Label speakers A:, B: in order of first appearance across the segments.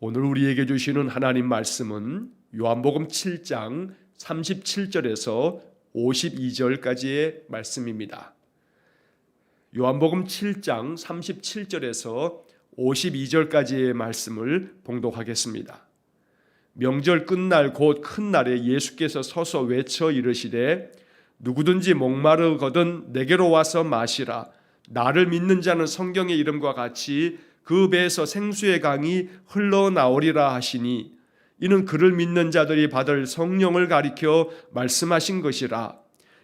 A: 오늘 우리에게 주시는 하나님 말씀은 요한복음 7장 37절에서 52절까지의 말씀입니다. 요한복음 7장 37절에서 52절까지의 말씀을 봉독하겠습니다. 명절 끝날 곧 큰 날에 예수께서 서서 외쳐 이르시되 누구든지 목마르거든 내게로 와서 마시라. 나를 믿는 자는 성경의 이름과 같이 그 배에서 생수의 강이 흘러나오리라 하시니 이는 그를 믿는 자들이 받을 성령을 가리켜 말씀하신 것이라.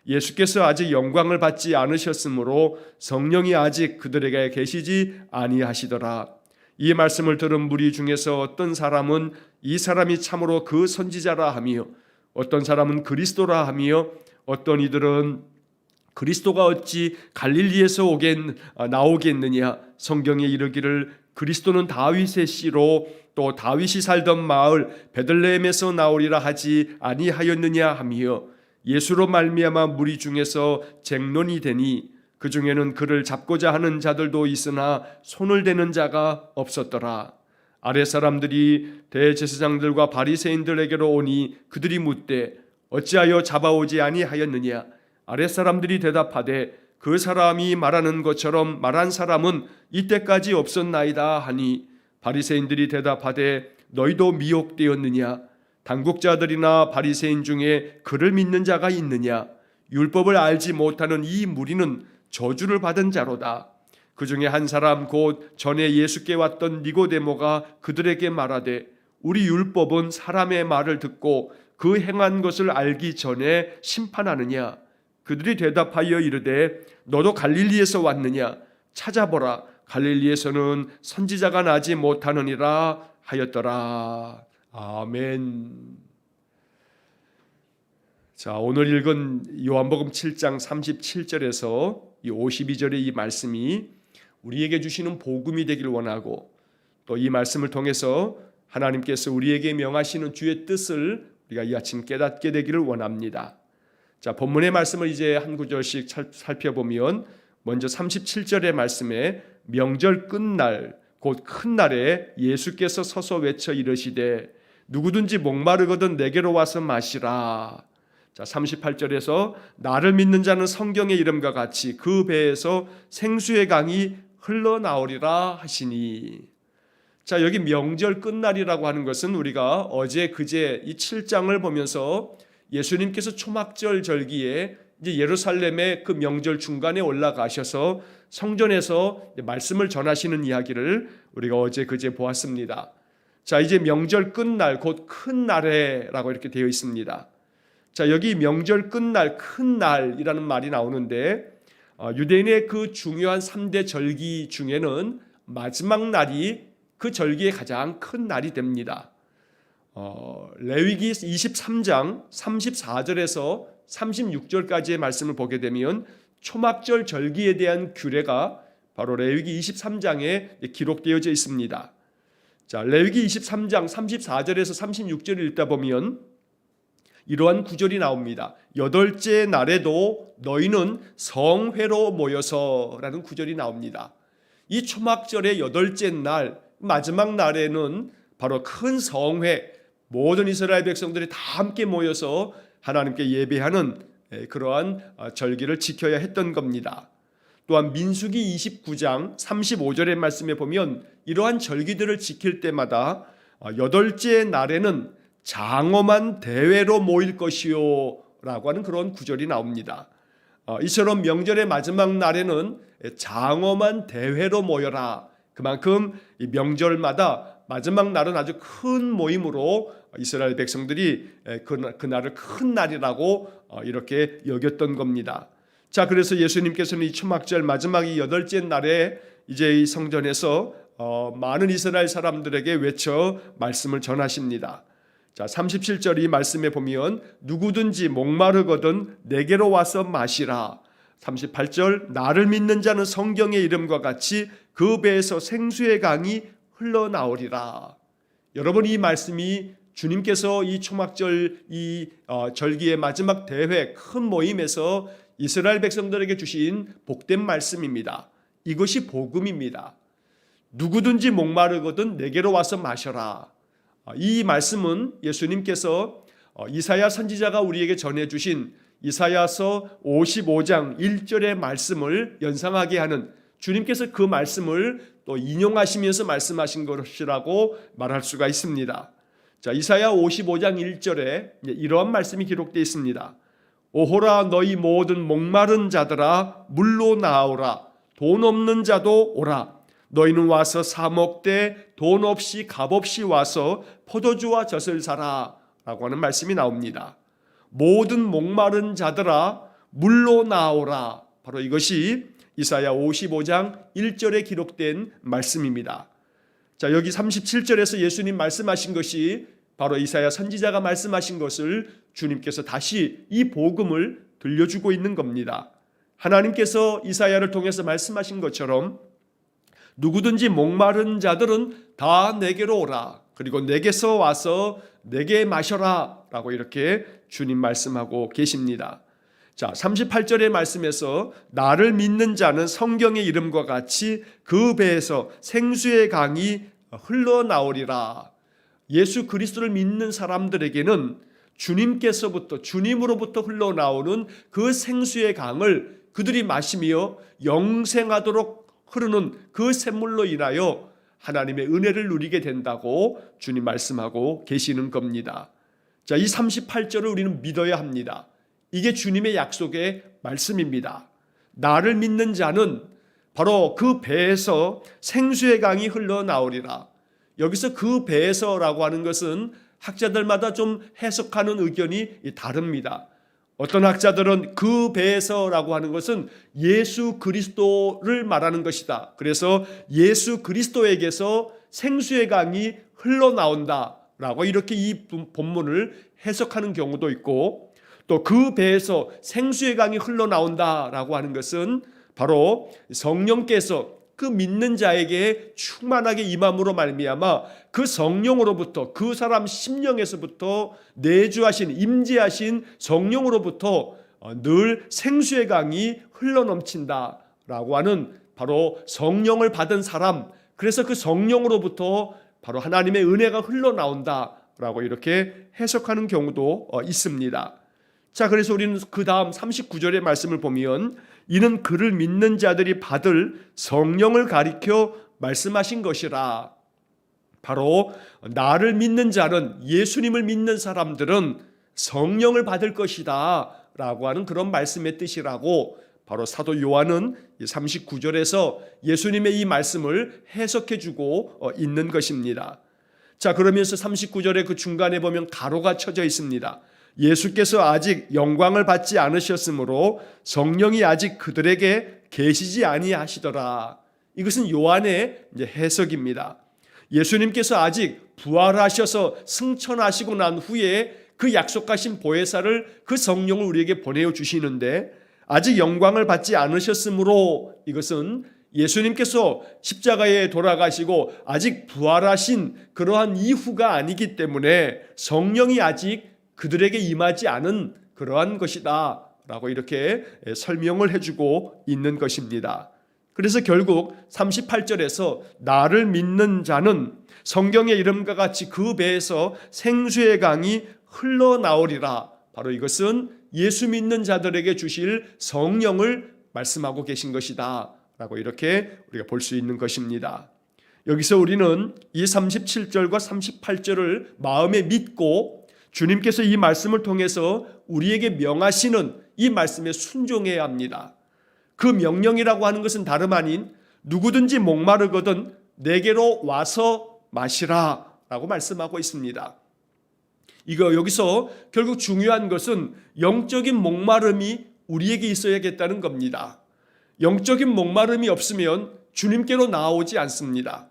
A: 예수께서 아직 영광을 받지 않으셨으므로 성령이 아직 그들에게 계시지 아니하시더라. 이 말씀을 들은 무리 중에서 어떤 사람은 이 사람이 참으로 그 선지자라 하며 어떤 사람은 그리스도라 하며 어떤 이들은 그리스도가 어찌 갈릴리에서 나오겠느냐. 성경에 이르기를 그리스도는 다윗의 씨로 또 다윗이 살던 마을 베들레헴에서 나오리라 하지 아니하였느냐 하며 예수로 말미암아 무리 중에서 쟁론이 되니 그 중에는 그를 잡고자 하는 자들도 있으나 손을 대는 자가 없었더라. 아랫 사람들이 대제사장들과 바리새인들에게로 오니 그들이 묻되 어찌하여 잡아오지 아니하였느냐. 아랫 사람들이 대답하되 그 사람이 말하는 것처럼 말한 사람은 이때까지 없었나이다 하니 바리새인들이 대답하되 너희도 미혹되었느냐. 당국자들이나 바리새인 중에 그를 믿는 자가 있느냐. 율법을 알지 못하는 이 무리는 저주를 받은 자로다. 그 중에 한 사람 곧 전에 예수께 왔던 니고데모가 그들에게 말하되 우리 율법은 사람의 말을 듣고 그 행한 것을 알기 전에 심판하느냐. 그들이 대답하여 이르되 너도 갈릴리에서 왔느냐. 찾아보라. 갈릴리에서는 선지자가 나지 못하느니라 하였더라. 아멘. 자, 오늘 읽은 요한복음 7장 37절에서 이 52절의 이 말씀이 우리에게 주시는 복음이 되길 원하고 또 이 말씀을 통해서 하나님께서 우리에게 명하시는 주의 뜻을 우리가 이 아침 깨닫게 되기를 원합니다. 자, 본문의 말씀을 이제 한 구절씩 살펴보면 먼저 37절의 말씀에 명절 끝날 곧 큰 날에 예수께서 서서 외쳐 이르시되 누구든지 목마르거든 내게로 와서 마시라. 자, 38절에서 나를 믿는 자는 성경의 이름과 같이 그 배에서 생수의 강이 흘러나오리라 하시니. 자, 여기 명절 끝날이라고 하는 것은 우리가 어제 그제 이 7장을 보면서 예수님께서 초막절 절기에 이제 예루살렘의 그 명절 중간에 올라가셔서 성전에서 말씀을 전하시는 이야기를 우리가 어제 그제 보았습니다. 자, 이제 명절 끝날 곧 큰 날에라고 이렇게 되어 있습니다. 자, 여기 명절 끝날 큰 날이라는 말이 나오는데 유대인의 그 중요한 3대 절기 중에는 마지막 날이 그 절기의 가장 큰 날이 됩니다. 레위기 23장 34절에서 36절까지의 말씀을 보게 되면 초막절 절기에 대한 규례가 바로 레위기 23장에 기록되어져 있습니다. 자, 레위기 23장 34절에서 36절을 읽다 보면 이러한 구절이 나옵니다. 여덟째 날에도 너희는 성회로 모여서라는 구절이 나옵니다. 이 초막절의 여덟째 날 마지막 날에는 바로 큰 성회, 모든 이스라엘 백성들이 다 함께 모여서 하나님께 예배하는 그러한 절기를 지켜야 했던 겁니다. 또한 민수기 29장 35절의 말씀에 보면 이러한 절기들을 지킬 때마다 여덟째 날에는 장엄한 대회로 모일 것이요 라고 하는 그런 구절이 나옵니다. 이처럼 명절의 마지막 날에는 장엄한 대회로 모여라. 그만큼 이 명절마다 마지막 날은 아주 큰 모임으로 이스라엘 백성들이 그날을 큰 날이라고 이렇게 여겼던 겁니다. 자, 그래서 예수님께서는 이 초막절 마지막 이 여덟째 날에 이제 이 성전에서 많은 이스라엘 사람들에게 외쳐 말씀을 전하십니다. 자, 37절 이 말씀에 보면 누구든지 목마르거든 내게로 와서 마시라. 38절 나를 믿는 자는 성경의 이름과 같이 그 배에서 생수의 강이 흘러나오리라. 여러분, 이 말씀이 주님께서 이 초막절 이 절기의 마지막 대회 큰 모임에서 이스라엘 백성들에게 주신 복된 말씀입니다. 이것이 복음입니다. 누구든지 목마르거든 내게로 와서 마셔라. 이 말씀은 예수님께서 이사야 선지자가 우리에게 전해주신 이사야서 55장 1절의 말씀을 연상하게 하는, 주님께서 그 말씀을 또 인용하시면서 말씀하신 것이라고 말할 수가 있습니다. 자, 이사야 55장 1절에 이러한 말씀이 기록되어 있습니다. 오호라 너희 모든 목마른 자들아 물로 나오라. 돈 없는 자도 오라. 너희는 와서 사 먹되 돈 없이 값 없이 와서 포도주와 젖을 사라 라고 하는 말씀이 나옵니다. 모든 목마른 자들아 물로 나오라. 바로 이것이 이사야 55장 1절에 기록된 말씀입니다. 자, 여기 37절에서 예수님 말씀하신 것이 바로 이사야 선지자가 말씀하신 것을 주님께서 다시 이 복음을 들려주고 있는 겁니다. 하나님께서 이사야를 통해서 말씀하신 것처럼 누구든지 목마른 자들은 다 내게로 오라. 그리고 내게서 와서 내게 마셔라 라고 이렇게 주님 말씀하고 계십니다. 자, 38절의 말씀에서 나를 믿는 자는 성경의 이름과 같이 그 배에서 생수의 강이 흘러나오리라. 예수 그리스도를 믿는 사람들에게는 주님께서부터, 주님으로부터 흘러나오는 그 생수의 강을 그들이 마시며 영생하도록 흐르는 그 샘물로 인하여 하나님의 은혜를 누리게 된다고 주님 말씀하고 계시는 겁니다. 자, 이 38절을 우리는 믿어야 합니다. 이게 주님의 약속의 말씀입니다. 나를 믿는 자는 바로 그 배에서 생수의 강이 흘러나오리라. 여기서 그 배에서라고 하는 것은 학자들마다 좀 해석하는 의견이 다릅니다. 어떤 학자들은 그 배에서라고 하는 것은 예수 그리스도를 말하는 것이다. 그래서 예수 그리스도에게서 생수의 강이 흘러나온다라고 이렇게 이 본문을 해석하는 경우도 있고, 또 그 배에서 생수의 강이 흘러나온다라고 하는 것은 바로 성령께서 그 믿는 자에게 충만하게 임함으로 말미암아 그 성령으로부터, 그 사람 심령에서부터 내주하신, 임재하신 성령으로부터 늘 생수의 강이 흘러넘친다라고 하는, 바로 성령을 받은 사람, 그래서 그 성령으로부터 바로 하나님의 은혜가 흘러나온다라고 이렇게 해석하는 경우도 있습니다. 자, 그래서 우리는 그 다음 39절의 말씀을 보면 이는 그를 믿는 자들이 받을 성령을 가리켜 말씀하신 것이라. 바로 나를 믿는 자는, 예수님을 믿는 사람들은 성령을 받을 것이다 라고 하는 그런 말씀의 뜻이라고 바로 사도 요한은 39절에서 예수님의 이 말씀을 해석해 주고 있는 것입니다. 자, 그러면서 39절의 그 중간에 보면 가로가 쳐져 있습니다. 예수께서 아직 영광을 받지 않으셨으므로 성령이 아직 그들에게 계시지 아니하시더라. 이것은 요한의 해석입니다. 예수님께서 아직 부활하셔서 승천하시고 난 후에 그 약속하신 보혜사를, 그 성령을 우리에게 보내어 주시는데 아직 영광을 받지 않으셨으므로, 이것은 예수님께서 십자가에 돌아가시고 아직 부활하신 그러한 이후가 아니기 때문에 성령이 아직 그들에게 임하지 않은 그러한 것이다 라고 이렇게 설명을 해주고 있는 것입니다. 그래서 결국 38절에서 나를 믿는 자는 성경의 이름과 같이 그 배에서 생수의 강이 흘러나오리라. 바로 이것은 예수 믿는 자들에게 주실 성령을 말씀하고 계신 것이다 라고 이렇게 우리가 볼 수 있는 것입니다. 여기서 우리는 이 37절과 38절을 마음에 믿고 주님께서 이 말씀을 통해서 우리에게 명하시는 이 말씀에 순종해야 합니다. 그 명령이라고 하는 것은 다름 아닌 누구든지 목마르거든 내게로 와서 마시라 라고 말씀하고 있습니다. 여기서 결국 중요한 것은 영적인 목마름이 우리에게 있어야겠다는 겁니다. 영적인 목마름이 없으면 주님께로 나아오지 않습니다.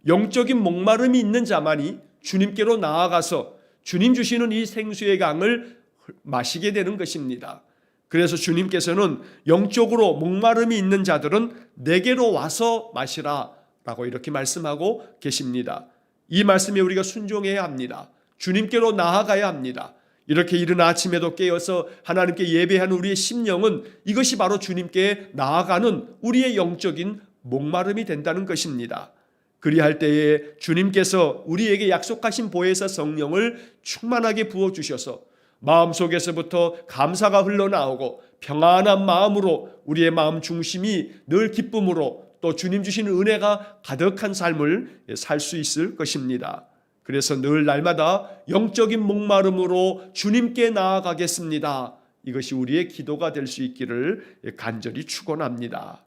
A: 영적인 목마름이 있는 자만이 주님께로 나아가서 주님 주시는 이 생수의 강을 마시게 되는 것입니다. 그래서 주님께서는 영적으로 목마름이 있는 자들은 내게로 와서 마시라 라고 이렇게 말씀하고 계십니다. 이 말씀에 우리가 순종해야 합니다. 주님께로 나아가야 합니다. 이렇게 이른 아침에도 깨어서 하나님께 예배하는 우리의 심령은 이것이 바로 주님께 나아가는 우리의 영적인 목마름이 된다는 것입니다. 그리할 때에 주님께서 우리에게 약속하신 보혜사 성령을 충만하게 부어주셔서 마음속에서부터 감사가 흘러나오고 평안한 마음으로 우리의 마음 중심이 늘 기쁨으로 또 주님 주시는 은혜가 가득한 삶을 살 수 있을 것입니다. 그래서 늘 날마다 영적인 목마름으로 주님께 나아가겠습니다. 이것이 우리의 기도가 될 수 있기를 간절히 축원합니다.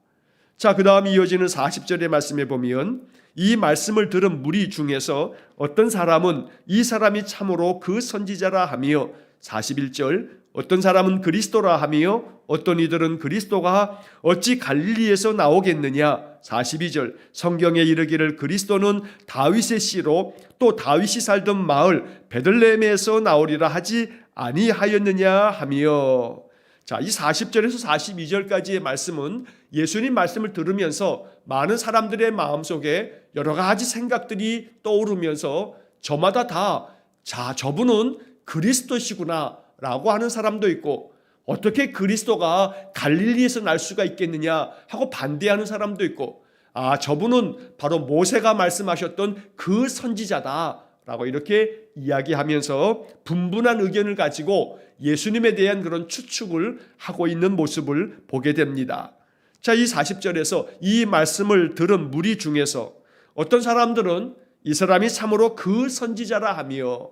A: 자, 그 다음 이어지는 40절의 말씀에 보면 이 말씀을 들은 무리 중에서 어떤 사람은 이 사람이 참으로 그 선지자라 하며 41절 어떤 사람은 그리스도라 하며 어떤 이들은 그리스도가 어찌 갈릴리에서 나오겠느냐 42절 성경에 이르기를 그리스도는 다윗의 씨로 또 다윗이 살던 마을 베들레헴에서 나오리라 하지 아니하였느냐 하며 자, 이 40절에서 42절까지의 말씀은 예수님 말씀을 들으면서 많은 사람들의 마음속에 여러 가지 생각들이 떠오르면서 저마다 다 자, 저분은 그리스도시구나 라고 하는 사람도 있고 어떻게 그리스도가 갈릴리에서 날 수가 있겠느냐 하고 반대하는 사람도 있고 아, 저분은 바로 모세가 말씀하셨던 그 선지자다 라고 이렇게 이야기하면서 분분한 의견을 가지고 예수님에 대한 그런 추측을 하고 있는 모습을 보게 됩니다. 자, 이 40절에서 이 말씀을 들은 무리 중에서 어떤 사람들은 이 사람이 참으로 그 선지자라 하며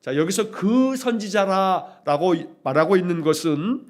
A: 자, 여기서 그 선지자라고 말하고 있는 것은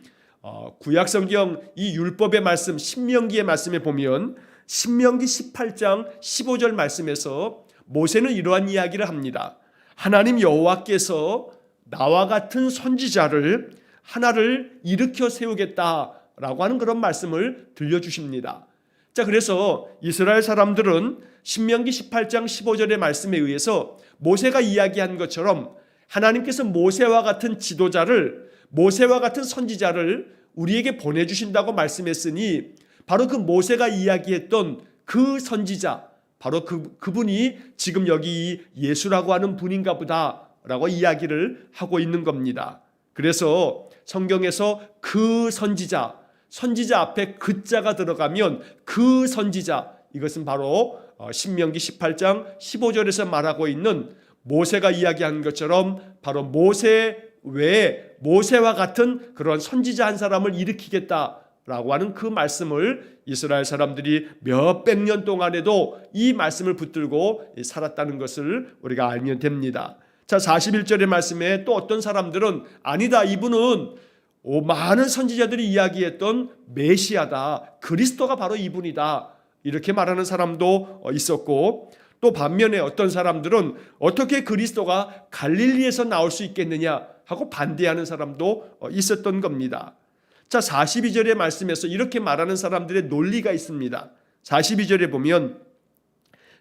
A: 구약성경 이 율법의 말씀 신명기의 말씀에 보면 신명기 18장 15절 말씀에서 모세는 이러한 이야기를 합니다. 하나님 여호와께서 나와 같은 선지자를 하나를 일으켜 세우겠다라고 하는 그런 말씀을 들려주십니다. 자, 그래서 이스라엘 사람들은 신명기 18장 15절의 말씀에 의해서 모세가 이야기한 것처럼 하나님께서 모세와 같은 지도자를 모세와 같은 선지자를 우리에게 보내주신다고 말씀했으니 바로 그 모세가 이야기했던 그 선지자 바로 그분이 지금 여기 예수라고 하는 분인가 보다라고 이야기를 하고 있는 겁니다. 그래서 성경에서 그 선지자 앞에 그자가 들어가면 그 선지자 이것은 바로 신명기 18장 15절에서 말하고 있는 모세가 이야기한 것처럼 바로 모세 외에 모세와 같은 그런 선지자 한 사람을 일으키겠다라고 하는 그 말씀을 이스라엘 사람들이 몇백 년 동안에도 이 말씀을 붙들고 살았다는 것을 우리가 알면 됩니다. 자, 41절의 말씀에 또 어떤 사람들은 아니다, 이분은 많은 선지자들이 이야기했던 메시아다, 그리스도가 바로 이분이다 이렇게 말하는 사람도 있었고 또 반면에 어떤 사람들은 어떻게 그리스도가 갈릴리에서 나올 수 있겠느냐 하고 반대하는 사람도 있었던 겁니다. 자, 42절의 말씀에서 이렇게 말하는 사람들의 논리가 있습니다. 42절에 보면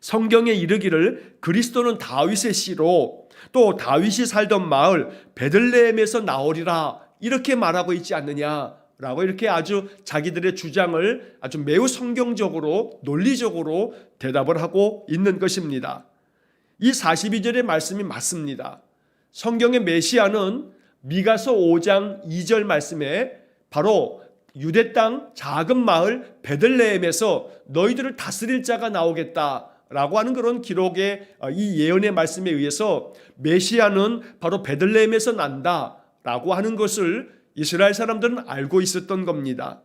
A: 성경에 이르기를 그리스도는 다윗의 씨로 또 다윗이 살던 마을 베들레헴에서 나오리라 이렇게 말하고 있지 않느냐라고 이렇게 아주 자기들의 주장을 아주 매우 성경적으로 논리적으로 대답을 하고 있는 것입니다. 이 42절의 말씀이 맞습니다. 성경의 메시아는 미가서 5장 2절 말씀에 바로 유대 땅 작은 마을 베들레헴에서 너희들을 다스릴 자가 나오겠다라고 하는 그런 기록의 이 예언의 말씀에 의해서 메시아는 바로 베들레헴에서 난다라고 하는 것을 이스라엘 사람들은 알고 있었던 겁니다.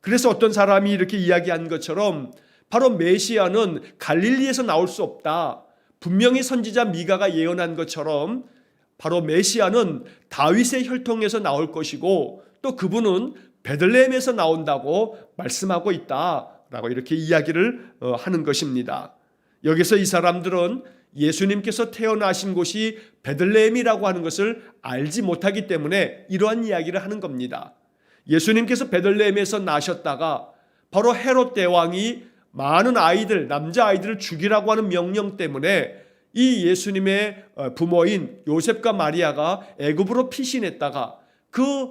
A: 그래서 어떤 사람이 이렇게 이야기한 것처럼 바로 메시아는 갈릴리에서 나올 수 없다. 분명히 선지자 미가가 예언한 것처럼 바로 메시아는 다윗의 혈통에서 나올 것이고 또 그분은 베들레헴에서 나온다고 말씀하고 있다라고 이렇게 이야기를 하는 것입니다. 여기서 이 사람들은 예수님께서 태어나신 곳이 베들레헴이라고 하는 것을 알지 못하기 때문에 이러한 이야기를 하는 겁니다. 예수님께서 베들레헴에서 나셨다가 바로 헤롯 대왕이 많은 아이들, 남자 아이들을 죽이라고 하는 명령 때문에 이 예수님의 부모인 요셉과 마리아가 애굽으로 피신했다가 그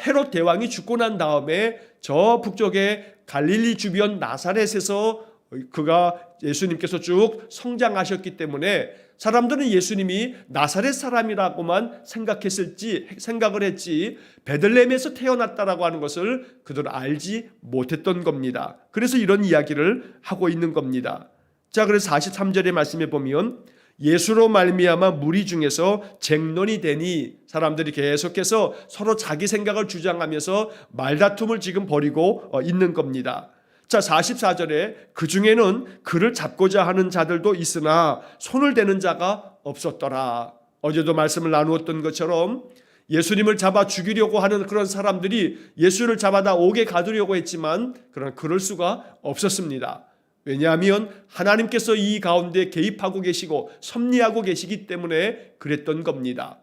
A: 헤롯 대왕이 죽고 난 다음에 저 북쪽의 갈릴리 주변 나사렛에서 그가 예수님께서 쭉 성장하셨기 때문에 사람들은 예수님이 나사렛 사람이라고만 생각을 했지 베들레헴에서 태어났다라고 하는 것을 그들은 알지 못했던 겁니다. 그래서 이런 이야기를 하고 있는 겁니다. 자, 그래서 43절의 말씀에 보면 예수로 말미암아 무리 중에서 쟁론이 되니, 사람들이 계속해서 서로 자기 생각을 주장하면서 말다툼을 지금 벌이고 있는 겁니다. 자, 44절에 그 중에는 그를 잡고자 하는 자들도 있으나 손을 대는 자가 없었더라. 어제도 말씀을 나누었던 것처럼 예수님을 잡아 죽이려고 하는 그런 사람들이 예수를 잡아다 옥에 가두려고 했지만 그럴 수가 없었습니다. 왜냐하면 하나님께서 이 가운데 개입하고 계시고 섭리하고 계시기 때문에 그랬던 겁니다.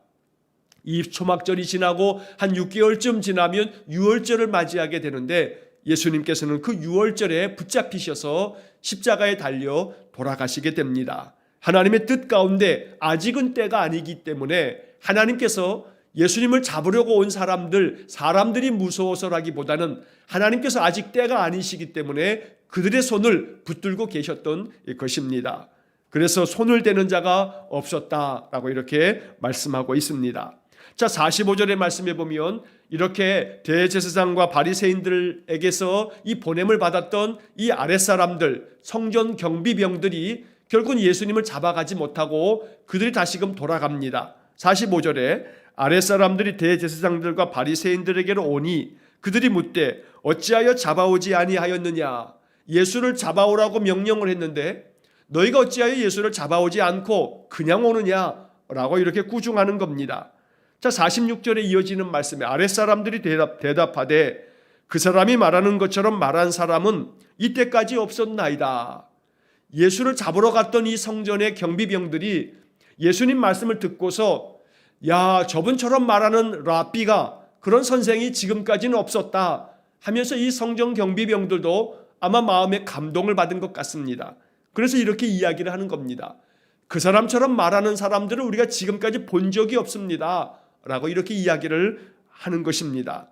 A: 이 초막절이 지나고 한 6개월쯤 지나면 유월절을 맞이하게 되는데, 예수님께서는 그 유월절에 붙잡히셔서 십자가에 달려 돌아가시게 됩니다. 하나님의 뜻 가운데 아직은 때가 아니기 때문에 하나님께서 예수님을 잡으려고 온 사람들이 무서워서라기보다는 하나님께서 아직 때가 아니시기 때문에 그들의 손을 붙들고 계셨던 것입니다. 그래서 손을 대는 자가 없었다라고 이렇게 말씀하고 있습니다. 자, 45절의 말씀에 보면 이렇게 대제사장과 바리새인들에게서 이 보냄을 받았던 이 아랫사람들, 성전 경비병들이 결국은 예수님을 잡아가지 못하고 그들이 다시금 돌아갑니다. 45절에 아랫사람들이 대제사장들과 바리새인들에게로 오니 그들이 묻되 어찌하여 잡아오지 아니하였느냐. 예수를 잡아오라고 명령을 했는데 너희가 어찌하여 예수를 잡아오지 않고 그냥 오느냐라고 이렇게 꾸중하는 겁니다. 자, 46절에 이어지는 말씀에 아랫사람들이 대답하되 그 사람이 말하는 것처럼 말한 사람은 이때까지 없었나이다. 예수를 잡으러 갔던 이 성전의 경비병들이 예수님 말씀을 듣고서 야, 저분처럼 말하는 랍비가, 그런 선생이 지금까지는 없었다 하면서 이 성전 경비병들도 아마 마음에 감동을 받은 것 같습니다. 그래서 이렇게 이야기를 하는 겁니다. 그 사람처럼 말하는 사람들을 우리가 지금까지 본 적이 없습니다 라고 이렇게 이야기를 하는 것입니다.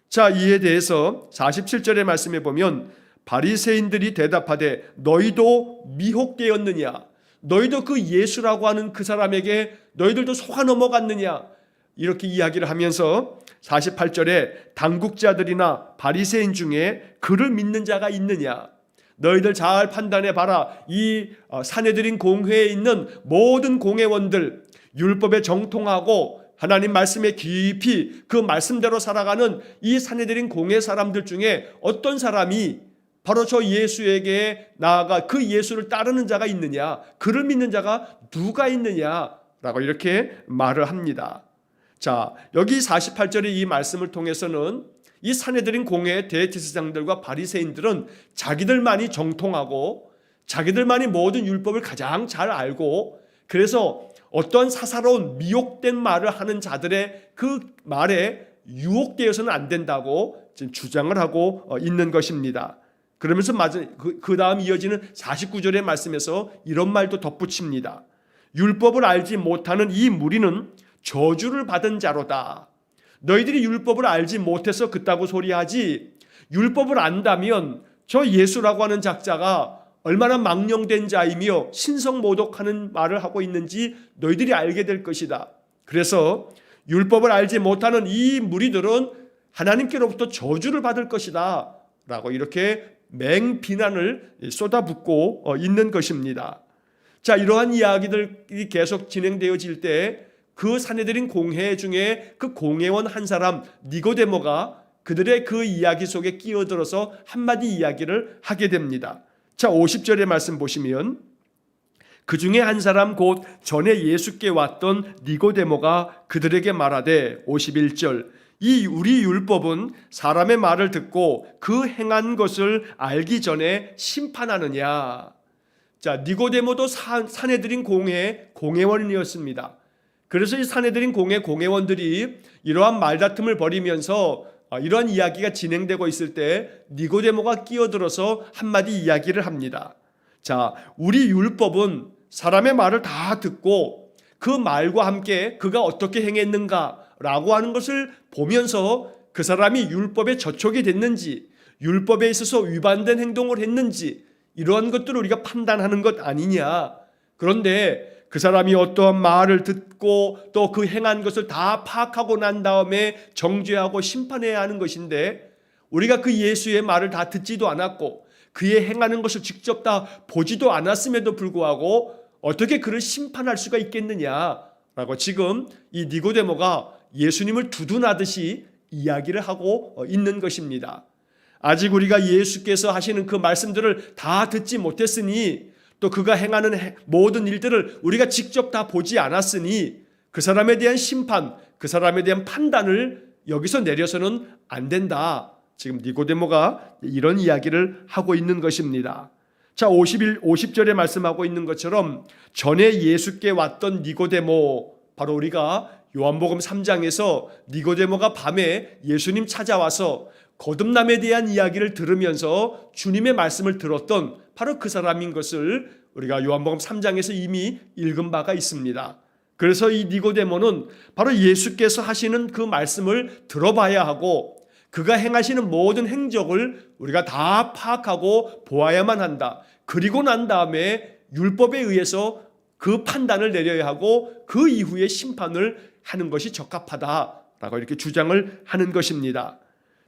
A: 자, 이에 대해서 47절의 말씀에 보면 바리새인들이 대답하되 너희도 미혹되었느냐, 너희도 그 예수라고 하는 그 사람에게 너희들도 속아 넘어갔느냐, 이렇게 이야기를 하면서 48절에 당국자들이나 바리새인 중에 그를 믿는 자가 있느냐, 너희들 잘 판단해 봐라. 이 산헤드린 공회에 있는 모든 공회원들, 율법에 정통하고 하나님 말씀에 깊이 그 말씀대로 살아가는 이 산헤드린 공회 사람들 중에 어떤 사람이 바로 저 예수에게 나아가 그 예수를 따르는 자가 있느냐, 그를 믿는 자가 누가 있느냐라고 이렇게 말을 합니다. 자, 여기 48절의 이 말씀을 통해서는 이 산헤드린 공회의 대제사장들과 바리새인들은 자기들만이 정통하고 자기들만이 모든 율법을 가장 잘 알고, 그래서 어떤 사사로운 미혹된 말을 하는 자들의 그 말에 유혹되어서는 안 된다고 지금 주장을 하고 있는 것입니다. 그러면서 그 다음 이어지는 49절의 말씀에서 이런 말도 덧붙입니다. 율법을 알지 못하는 이 무리는 저주를 받은 자로다. 너희들이 율법을 알지 못해서 그따구 소리하지, 율법을 안다면 저 예수라고 하는 작자가 얼마나 망령된 자이며 신성모독하는 말을 하고 있는지 너희들이 알게 될 것이다. 그래서 율법을 알지 못하는 이 무리들은 하나님께로부터 저주를 받을 것이다 라고 이렇게 맹비난을 쏟아붓고 있는 것입니다. 자, 이러한 이야기들이 계속 진행되어질 때 그 산헤드린 공회 중에 그 공회원 한 사람 니고데모가 그들의 그 이야기 속에 끼어들어서 한마디 이야기를 하게 됩니다. 자, 50절의 말씀 보시면 그 중에 한 사람 곧 전에 예수께 왔던 니고데모가 그들에게 말하되, 51절, 이 우리 율법은 사람의 말을 듣고 그 행한 것을 알기 전에 심판하느냐. 자, 니고데모도 산헤드린 공회의 공회원이었습니다. 그래서 이 산헤드린 공회 공회원들이 이러한 말다툼을 벌이면서 이러한 이야기가 진행되고 있을 때 니고데모가 끼어들어서 한마디 이야기를 합니다. 자, 우리 율법은 사람의 말을 다 듣고 그 말과 함께 그가 어떻게 행했는가라고 하는 것을 보면서 그 사람이 율법에 저촉이 됐는지, 율법에 있어서 위반된 행동을 했는지, 이러한 것들을 우리가 판단하는 것 아니냐. 그런데 그 사람이 어떠한 말을 듣고 또 그 행한 것을 다 파악하고 난 다음에 정죄하고 심판해야 하는 것인데, 우리가 그 예수의 말을 다 듣지도 않았고 그의 행하는 것을 직접 다 보지도 않았음에도 불구하고 어떻게 그를 심판할 수가 있겠느냐라고 지금 이 니고데모가 예수님을 두둔하듯이 이야기를 하고 있는 것입니다. 아직 우리가 예수께서 하시는 그 말씀들을 다 듣지 못했으니 또 그가 행하는 모든 일들을 우리가 직접 다 보지 않았으니 그 사람에 대한 심판, 그 사람에 대한 판단을 여기서 내려서는 안 된다. 지금 니고데모가 이런 이야기를 하고 있는 것입니다. 자, 50절에 말씀하고 있는 것처럼 전에 예수께 왔던 니고데모, 바로 우리가 요한복음 3장에서 니고데모가 밤에 예수님 찾아와서 거듭남에 대한 이야기를 들으면서 주님의 말씀을 들었던 바로 그 사람인 것을 우리가 요한복음 3장에서 이미 읽은 바가 있습니다. 그래서 이 니고데모는 바로 예수께서 하시는 그 말씀을 들어봐야 하고 그가 행하시는 모든 행적을 우리가 다 파악하고 보아야만 한다. 그리고 난 다음에 율법에 의해서 그 판단을 내려야 하고 그 이후에 심판을 하는 것이 적합하다라고 이렇게 주장을 하는 것입니다.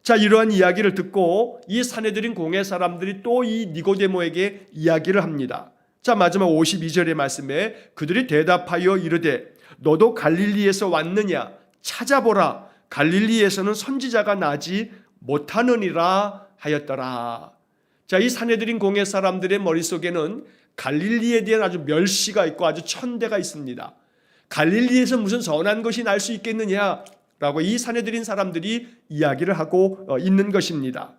A: 자, 이러한 이야기를 듣고 이 산헤드린 공회 사람들이 또 이 니고데모에게 이야기를 합니다. 자, 마지막 52절의 말씀에 그들이 대답하여 이르되 너도 갈릴리에서 왔느냐? 찾아보라. 갈릴리에서는 선지자가 나지 못하느니라 하였더라. 자, 이 산헤드린 공회 사람들의 머릿속에는 갈릴리에 대한 아주 멸시가 있고 아주 천대가 있습니다. 갈릴리에서 무슨 선한 것이 날 수 있겠느냐라고 이 산헤드린 사람들이 이야기를 하고 있는 것입니다.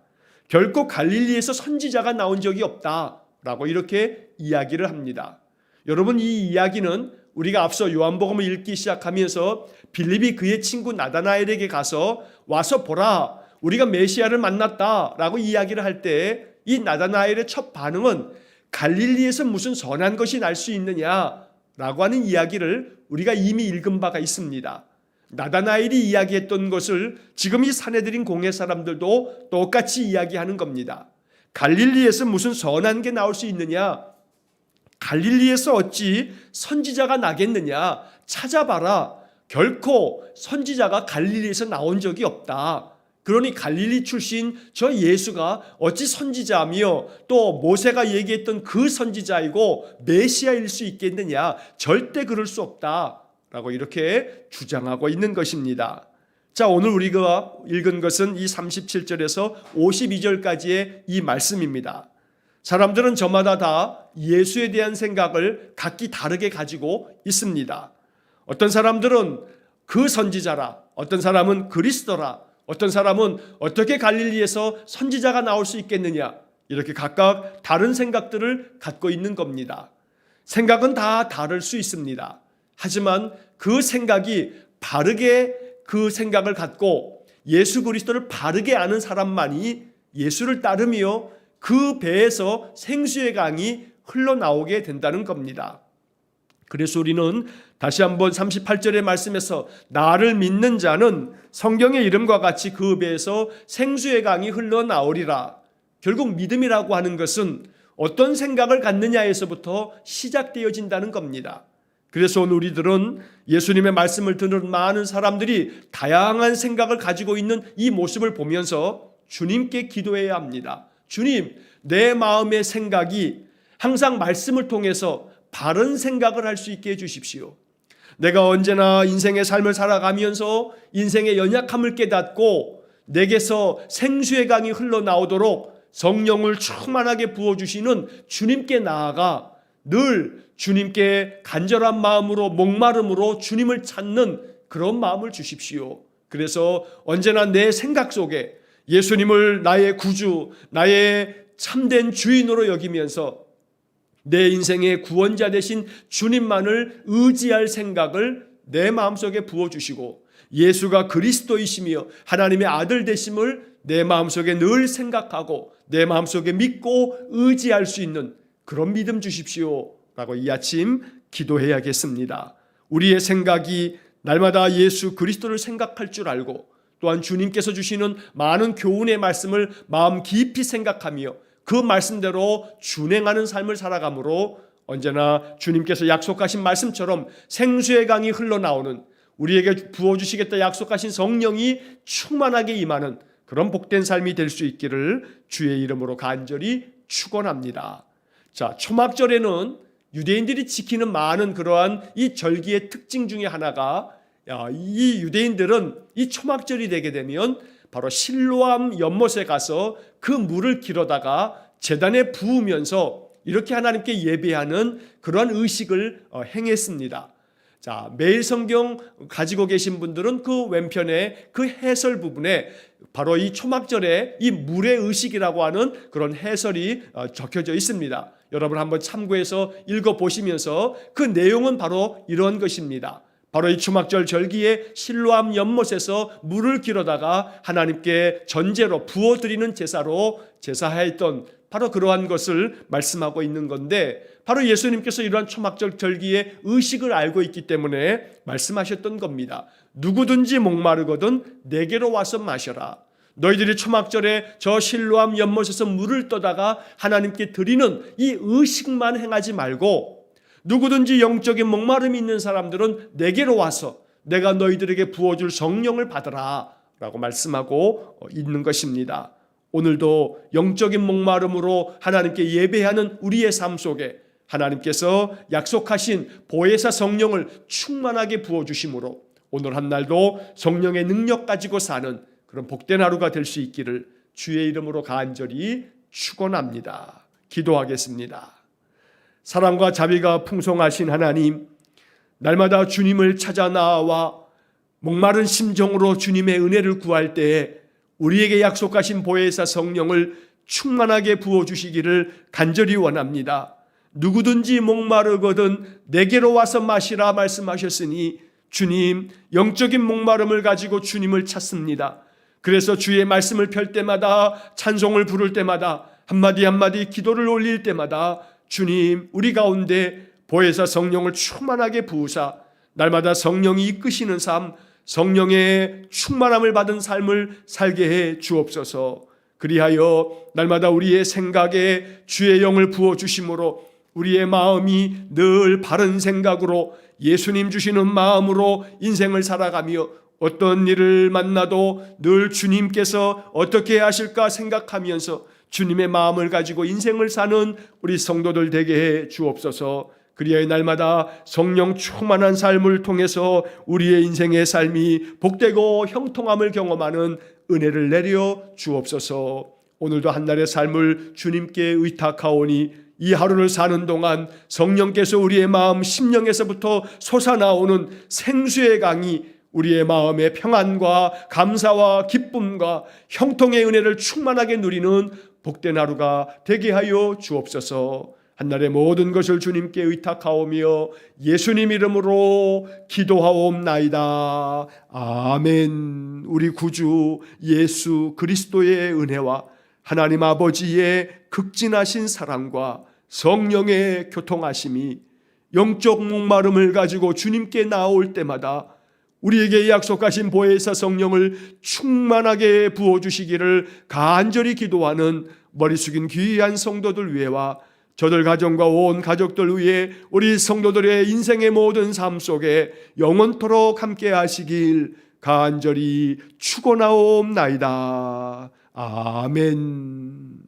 A: 결코 갈릴리에서 선지자가 나온 적이 없다라고 이렇게 이야기를 합니다. 여러분, 이 이야기는 우리가 앞서 요한복음을 읽기 시작하면서 빌립이 그의 친구 나다나엘에게 가서 와서 보라, 우리가 메시아를 만났다라고 이야기를 할 때 이 나다나엘의 첫 반응은 갈릴리에서 무슨 선한 것이 날 수 있느냐라고 하는 이야기를 우리가 이미 읽은 바가 있습니다. 나다나엘이 이야기했던 것을 지금 이 산헤드린 공회 사람들도 똑같이 이야기하는 겁니다. 갈릴리에서 무슨 선한 게 나올 수 있느냐? 갈릴리에서 어찌 선지자가 나겠느냐? 찾아봐라. 결코 선지자가 갈릴리에서 나온 적이 없다. 그러니 갈릴리 출신 저 예수가 어찌 선지자며 또 모세가 얘기했던 그 선지자이고 메시아일 수 있겠느냐? 절대 그럴 수 없다 라고 이렇게 주장하고 있는 것입니다. 자, 오늘 우리가 읽은 것은 이 37절에서 52절까지의 이 말씀입니다. 사람들은 저마다 다 예수에 대한 생각을 각기 다르게 가지고 있습니다. 어떤 사람들은 그 선지자라, 어떤 사람은 그리스도라, 어떤 사람은 어떻게 갈릴리에서 선지자가 나올 수 있겠느냐, 이렇게 각각 다른 생각들을 갖고 있는 겁니다. 생각은 다 다를 수 있습니다. 하지만 그 생각이 바르게 그 생각을 갖고 예수 그리스도를 바르게 아는 사람만이 예수를 따르며 그 배에서 생수의 강이 흘러나오게 된다는 겁니다. 그래서 우리는 다시 한번 38절의 말씀에서 나를 믿는 자는 성경의 이름과 같이 그 배에서 생수의 강이 흘러나오리라. 결국 믿음이라고 하는 것은 어떤 생각을 갖느냐에서부터 시작되어진다는 겁니다. 그래서 오늘 우리들은 예수님의 말씀을 듣는 많은 사람들이 다양한 생각을 가지고 있는 이 모습을 보면서 주님께 기도해야 합니다. 주님, 내 마음의 생각이 항상 말씀을 통해서 바른 생각을 할 수 있게 해주십시오. 내가 언제나 인생의 삶을 살아가면서 인생의 연약함을 깨닫고 내게서 생수의 강이 흘러나오도록 성령을 충만하게 부어주시는 주님께 나아가 늘 주님께 간절한 마음으로 목마름으로 주님을 찾는 그런 마음을 주십시오. 그래서 언제나 내 생각 속에 예수님을 나의 구주, 나의 참된 주인으로 여기면서 내 인생의 구원자 되신 주님만을 의지할 생각을 내 마음속에 부어주시고 예수가 그리스도이시며 하나님의 아들 되심을 내 마음속에 늘 생각하고 내 마음속에 믿고 의지할 수 있는 그런 믿음 주십시오 라고 이 아침 기도해야겠습니다. 우리의 생각이 날마다 예수 그리스도를 생각할 줄 알고 또한 주님께서 주시는 많은 교훈의 말씀을 마음 깊이 생각하며 그 말씀대로 준행하는 삶을 살아가므로 언제나 주님께서 약속하신 말씀처럼 생수의 강이 흘러나오는 우리에게 부어주시겠다 약속하신 성령이 충만하게 임하는 그런 복된 삶이 될 수 있기를 주의 이름으로 간절히 축원합니다. 자, 초막절에는 유대인들이 지키는 많은 그러한 이 절기의 특징 중에 하나가 이 유대인들은 이 초막절이 되게 되면 바로 실로암 연못에 가서 그 물을 길어다가 제단에 부으면서 이렇게 하나님께 예배하는 그러한 의식을 행했습니다. 자, 매일 성경 가지고 계신 분들은 그 왼편에 그 해설 부분에 바로 이 초막절에 이 물의 의식이라고 하는 그런 해설이 적혀져 있습니다. 여러분 한번 참고해서 읽어보시면서 그 내용은 바로 이런 것입니다. 바로 이 초막절 절기에 실로암 연못에서 물을 길어다가 하나님께 전제로 부어드리는 제사로 제사하였던 바로 그러한 것을 말씀하고 있는 건데, 바로 예수님께서 이러한 초막절 절기의 의식을 알고 있기 때문에 말씀하셨던 겁니다. 누구든지 목마르거든 내게로 와서 마셔라. 너희들이 초막절에 저 실로암 연못에서 물을 떠다가 하나님께 드리는 이 의식만 행하지 말고, 누구든지 영적인 목마름이 있는 사람들은 내게로 와서 내가 너희들에게 부어줄 성령을 받으라 라고 말씀하고 있는 것입니다. 오늘도 영적인 목마름으로 하나님께 예배하는 우리의 삶 속에 하나님께서 약속하신 보혜사 성령을 충만하게 부어주심으로 오늘 한 날도 성령의 능력 가지고 사는 그런 복된 하루가 될 수 있기를 주의 이름으로 간절히 축원합니다. 기도하겠습니다. 사랑과 자비가 풍성하신 하나님, 날마다 주님을 찾아 나와 목마른 심정으로 주님의 은혜를 구할 때에 우리에게 약속하신 보혜사 성령을 충만하게 부어주시기를 간절히 원합니다. 누구든지 목마르거든 내게로 와서 마시라 말씀하셨으니 주님, 영적인 목마름을 가지고 주님을 찾습니다. 그래서 주의 말씀을 펼 때마다, 찬송을 부를 때마다, 한마디 한마디 기도를 올릴 때마다 주님, 우리 가운데 보혜사 성령을 충만하게 부으사 날마다 성령이 이끄시는 삶, 성령의 충만함을 받은 삶을 살게 해 주옵소서. 그리하여 날마다 우리의 생각에 주의 영을 부어주심으로 우리의 마음이 늘 바른 생각으로 예수님 주시는 마음으로 인생을 살아가며 어떤 일을 만나도 늘 주님께서 어떻게 하실까 생각하면서 주님의 마음을 가지고 인생을 사는 우리 성도들 되게 해 주옵소서. 그리하여 날마다 성령 충만한 삶을 통해서 우리의 인생의 삶이 복되고 형통함을 경험하는 은혜를 내려 주옵소서. 오늘도 한날의 삶을 주님께 의탁하오니 이 하루를 사는 동안 성령께서 우리의 마음 심령에서부터 솟아나오는 생수의 강이 우리의 마음의 평안과 감사와 기쁨과 형통의 은혜를 충만하게 누리는 복된 하루가 되게 하여 주옵소서. 한날의 모든 것을 주님께 의탁하오며 예수님 이름으로 기도하옵나이다. 아멘. 우리 구주 예수 그리스도의 은혜와 하나님 아버지의 극진하신 사랑과 성령의 교통하심이 영적 목마름을 가지고 주님께 나올 때마다 우리에게 약속하신 보혜사 성령을 충만하게 부어주시기를 간절히 기도하는 머리 숙인 귀한 성도들 위해와 저들 가정과 온 가족들 위해 우리 성도들의 인생의 모든 삶 속에 영원토록 함께 하시길 간절히 축원하옵나이다. 아멘.